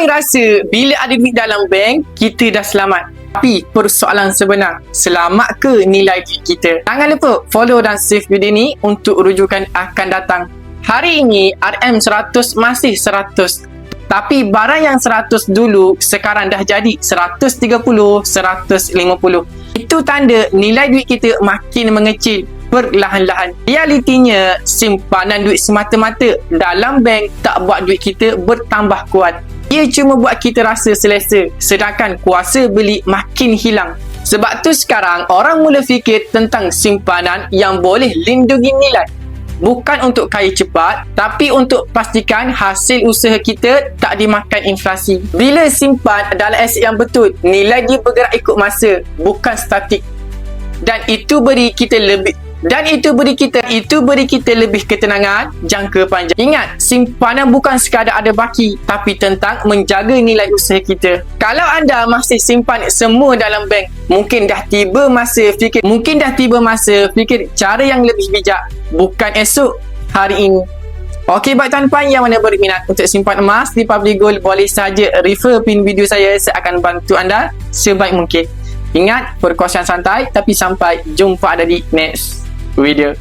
Ramai rasa bila ada duit dalam bank, kita dah selamat. Tapi persoalan sebenar, selamat ke nilai duit kita? Jangan lupa follow dan save video ni untuk rujukan akan datang. Hari ini RM100 masih 100. Tapi barang yang 100 dulu sekarang dah jadi 130, 150. Itu tanda nilai duit kita makin mengecil perlahan-lahan. Realitinya, simpanan duit semata-mata dalam bank tak buat duit kita bertambah kuat. Ia cuma buat kita rasa selesa, sedangkan kuasa beli makin hilang. Sebab tu sekarang orang mula fikir tentang simpanan yang boleh lindungi nilai. Bukan untuk kaya cepat, tapi untuk pastikan hasil usaha kita tak dimakan inflasi. Bila simpan dalam aset yang betul, nilai dia bergerak ikut masa, bukan statik. Dan itu beri kita lebih ketenangan jangka panjang. Ingat, simpanan bukan sekadar ada baki, tapi tentang menjaga nilai usaha kita. Kalau anda masih simpan semua dalam bank, mungkin dah tiba masa fikir cara yang lebih bijak, bukan esok, hari ini. Okey, bagi tuan-tuan yang mana berminat untuk simpan emas di Public Gold, boleh saja refer pin video saya akan bantu anda sebaik mungkin. Ingat, perkongsian santai, tapi sampai jumpa ada di next video.